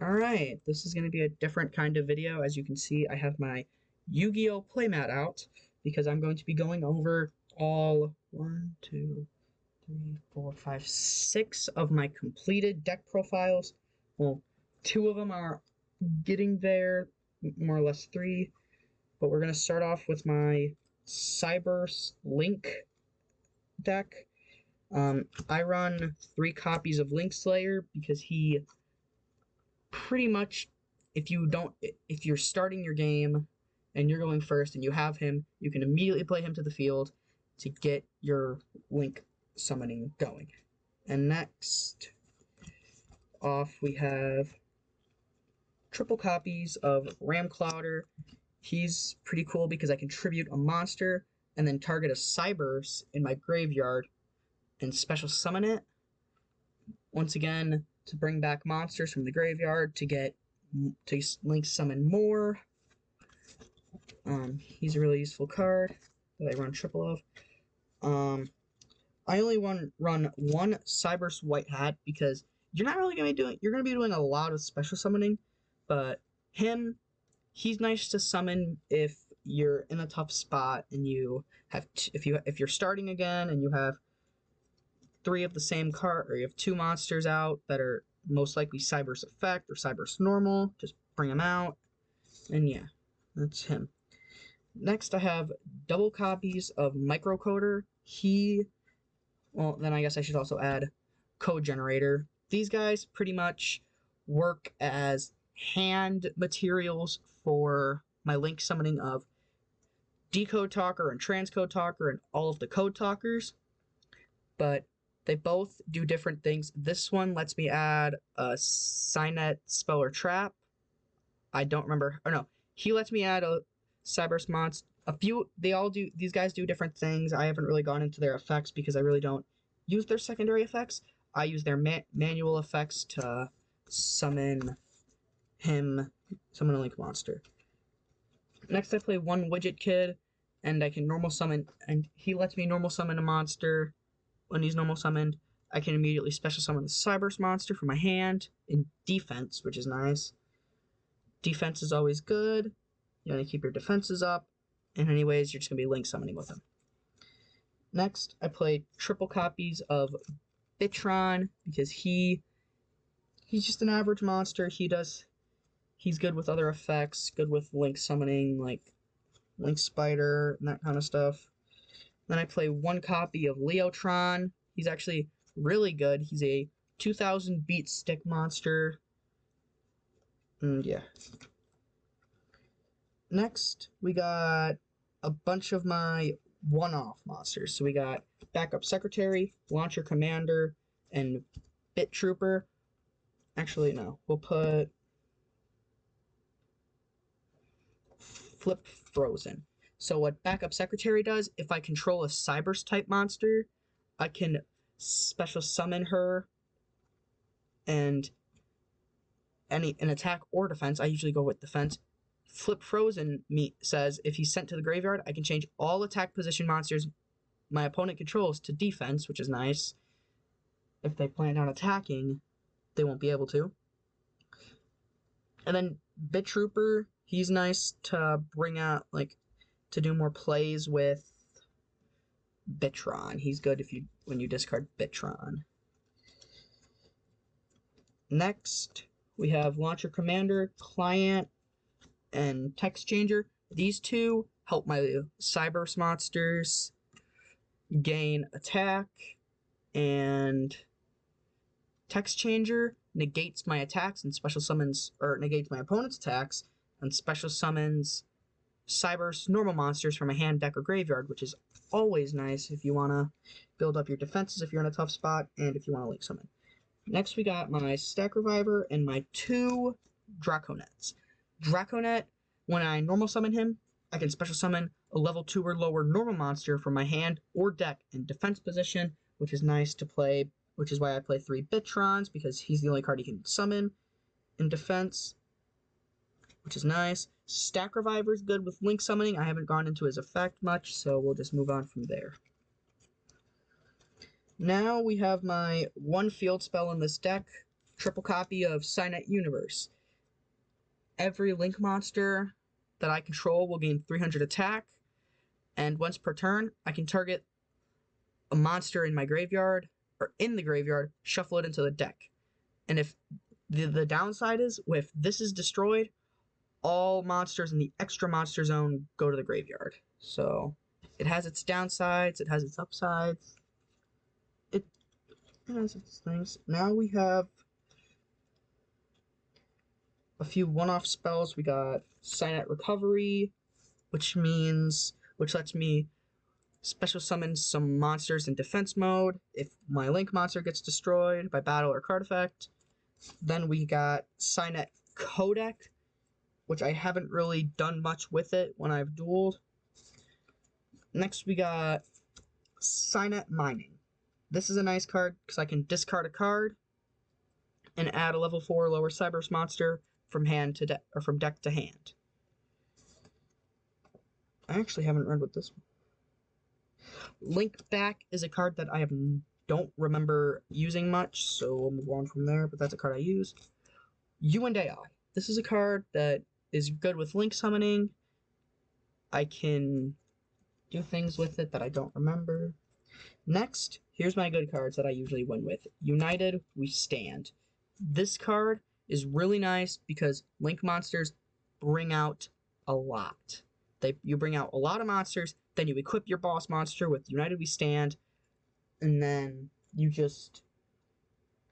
Alright, this is going to be a different kind of video. As you can see, I have my Yu-Gi-Oh! Playmat out because I'm going to be going over all 1, 2, 3, 4, 5, 6 of my completed deck profiles. Well, 2 of them are getting there, more or less 3, but we're going to start off with my Cyberse Link deck. I run 3 copies of Link Slayer because he pretty much, if you're starting your game and you're going first and you have him, you can immediately play him to the field to get your Link summoning going. And next off we have triple copies of Ram Clouder. He's pretty cool because I can tribute a monster and then target a Cyberse in my graveyard and special summon it. Once again, to bring back monsters from the graveyard to Link summon more. He's a really useful card that I run triple of. I only run one Cyberse White Hat because you're not really going to be doing. You're going to be doing a lot of special summoning, but he's nice to summon if you're in a tough spot and you have if you're starting again and you have 3 of the same card, or you have 2 monsters out that are most likely Cyberse Effect or Cyberse Normal. Just bring them out, and yeah, that's him. Next, I have double copies of Microcoder. Then I guess I should also add Code Generator. These guys pretty much work as hand materials for my Link summoning of Decode Talker and Transcode Talker and all of the Code Talkers, but they both do different things. This one lets me add a Signet Speller Trap. I don't remember. Or no, he lets me add a Cyberse Monster. These guys do different things. I haven't really gone into their effects because I really don't use their secondary effects. I use their manual effects to summon a Link monster. Next, I play one Widget Kid, and I can normal summon, and he lets me normal summon a monster. When he's normal summoned, I can immediately special summon the Cyberse monster from my hand in defense, which is nice. Defense is always good. You want to keep your defenses up. And anyways, you're just going to be Link summoning with him. Next, I play triple copies of Bitron because he's just an average monster. He's good with other effects, good with Link summoning, like Link Spider and that kind of stuff. Then I play 1 copy of Leotron. He's actually really good. He's a 2000 beat stick monster. Yeah. Next, we got a bunch of my one-off monsters. So we got Backup Secretary, Launcher Commander, and Bit Trooper. Actually, no. We'll put Flip Frozen. So what Backup Secretary does, if I control a Cyberse type monster, I can special summon her and an attack or defense. I usually go with defense. Flip Frozen says if he's sent to the graveyard, I can change all attack position monsters my opponent controls to defense, which is nice. If they plan on attacking, they won't be able to. And then Bit Trooper, he's nice to bring out, to do more plays with Bitron. He's good when you discard Bitron. Next, we have Launcher Commander, Client, and Text Changer. These 2 help my Cyberse monsters gain attack, and Text Changer negates my attacks and special summons, or negates my opponent's attacks and special summons Cyberse normal monsters from a hand, deck, or graveyard, which is always nice if you want to build up your defenses if you're in a tough spot and if you want to Link summon. Next, we got my Stack Reviver and my 2 Draconets. Draconet, when I normal summon him, I can special summon a level 2 or lower normal monster from my hand or deck in defense position, which is nice to play, which is why I play 3 Bitrons, because he's the only card he can summon in defense, which is nice. Stack Reviver is good with Link summoning. I haven't gone into his effect much, so we'll just move on from there. Now we have my 1 field spell in this deck, triple copy of Cynet Universe. Every Link monster that I control will gain 300 attack, and once per turn, I can target a monster in my graveyard, or in the graveyard, shuffle it into the deck. And if the downside is, if this is destroyed, all monsters in the extra monster zone go to the graveyard. So it has its downsides, it has its upsides. It has its things. Now we have a few one-off spells. We got Cynet Recovery, which lets me special summon some monsters in defense mode if my Link monster gets destroyed by battle or card effect. Then we got Cynet Codec, which I haven't really done much with it when I've dueled. Next we got Cynet Mining. This is a nice card because I can discard a card and add a level 4 lower Cyberse monster from hand to deck, or from deck to hand. I actually haven't read what this one. Link Back is a card that I don't remember using much, so we'll move on from there, but that's a card I use. You and AI. This is a card that is good with Link summoning. I can do things with it that I don't remember. Next, here's my good cards that I usually win with. United, We Stand. This card is really nice because Link monsters bring out a lot. You bring out a lot of monsters, then you equip your boss monster with United We Stand, and then you just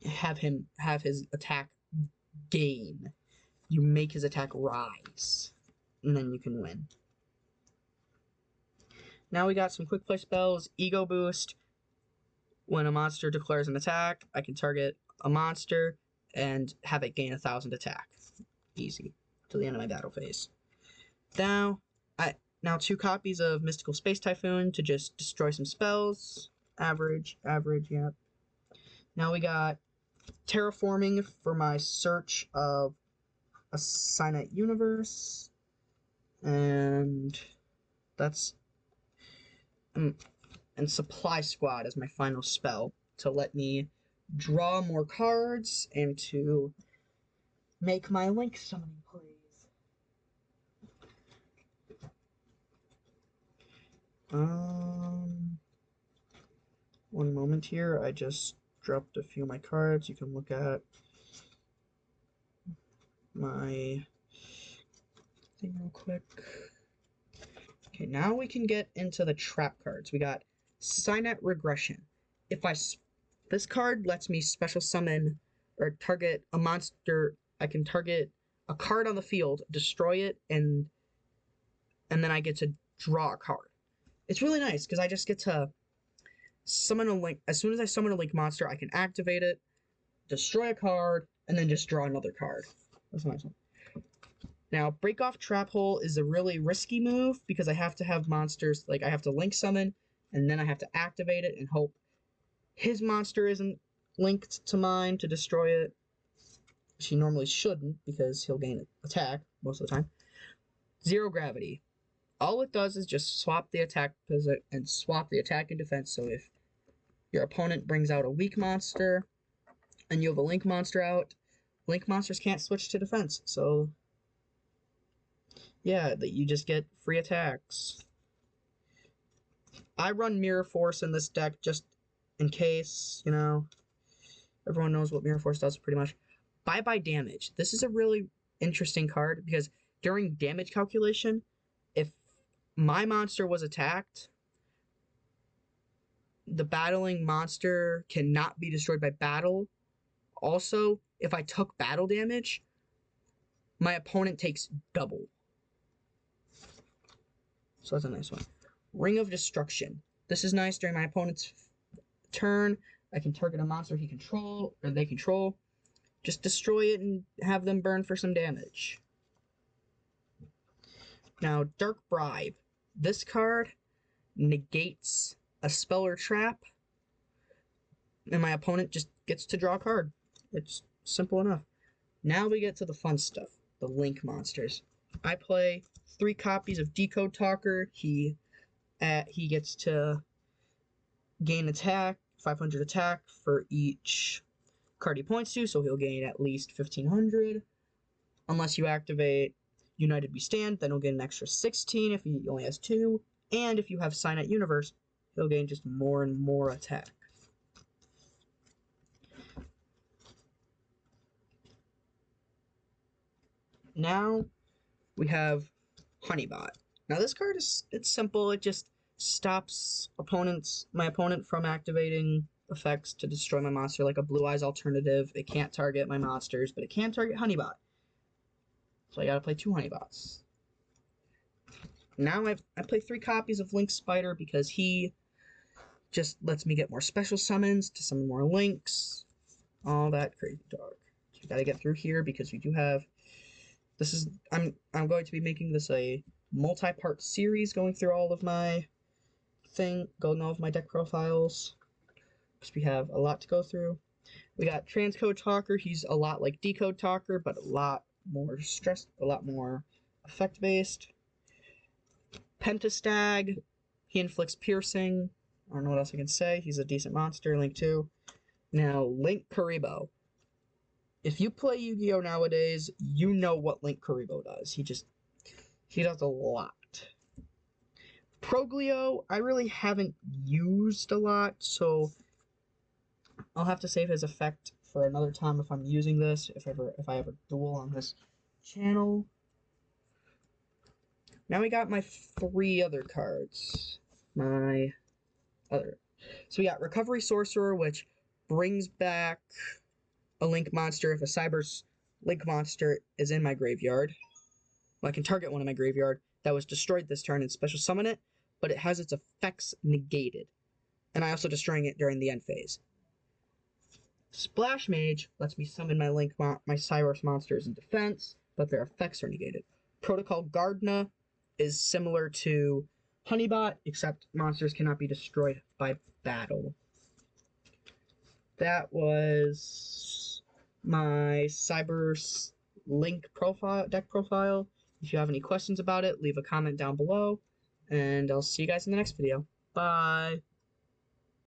have his attack gain. You make his attack rise, and then you can win. Now we got some quick play spells. Ego Boost. When a monster declares an attack, I can target a monster and have it gain 1,000 attack. Easy. Till the end of my battle phase. Now 2 copies of Mystical Space Typhoon to just destroy some spells. Average, yeah. Now we got Terraforming for my search of a Cynet Universe. And that's... and Supply Squad as my final spell to let me draw more cards and to make my Link summoning plays. One moment here. I just dropped a few of my cards. You can look at my thing real quick. Okay, now we can get into the trap cards. We got Cynet Regression. This card lets me special summon or target a monster. I can target a card on the field, destroy it, and then I get to draw a card. It's really nice because I just get to summon a Link. As soon as I summon a Link monster, I can activate it, destroy a card, and then just draw another card. That's a nice one. Now, Break Off Trap Hole is a really risky move because I have to have monsters, like I have to Link summon, and then I have to activate it and hope his monster isn't linked to mine to destroy it. Which he normally shouldn't because he'll gain attack most of the time. Zero Gravity. All it does is just swap the attack and swap the attack and defense. So if your opponent brings out a weak monster and you have a Link monster out, Link monsters can't switch to defense. So yeah, that you just get free attacks. I run Mirror Force in this deck just in case, everyone knows what Mirror Force does pretty much. Bye-bye Damage. This is a really interesting card because during damage calculation, if my monster was attacked, the battling monster cannot be destroyed by battle. Also, if I took battle damage, my opponent takes double. So that's a nice one. Ring of Destruction. This is nice during my opponent's turn. I can target a monster they control. Just destroy it and have them burn for some damage. Now, Dark Bribe. This card negates a spell or trap, and my opponent just gets to draw a card. It's simple enough. Now we get to the fun stuff, the Link monsters. I play 3 copies of Decode Talker. He gets to gain attack, 500 attack for each card he points to, so he'll gain at least 1500. Unless you activate United We Stand, then he'll get an extra 16 if he only has 2. And if you have Signet Universe, he'll gain just more and more attack. Now we have Honeybot. Now this card it's simple. It just stops my opponent from activating effects to destroy my monster, like a Blue Eyes alternative. It can't target my monsters, but it can target Honeybot. So I gotta play 2 Honeybots. Now I play 3 copies of Link Spider because he just lets me get more special summons to summon more Links. All that crazy talk. So we gotta get through here because we do have. This is I'm going to be making this a multi-part series, going through all of my deck profiles, because we have a lot to go through. We got Transcode Talker. He's a lot like Decode Talker, but a lot more effect based. Pentastag. He inflicts piercing. I don't know what else I can say. He's a decent monster. Link 2. Now, Link Kuriboh. If you play Yu-Gi-Oh! Nowadays, you know what Link Kuriboh does. He does a lot. Proglio, I really haven't used a lot, so I'll have to save his effect for another time if I'm using this, if I ever duel on this channel. Now we got my 3 other cards. So we got Recovery Sorcerer, which brings back a Link monster if a Cyberse Link monster is in my graveyard. Well, I can target one in my graveyard that was destroyed this turn and special summon it, but it has its effects negated. And I also destroying it during the end phase. Splash Mage lets me summon my Cyberse monsters in defense, but their effects are negated. Protocol Gardna is similar to Honeybot, except monsters cannot be destroyed by battle. That was my Cyberse Link deck profile. If you have any questions about it, leave a comment down below, and I'll see you guys in the next video. Bye!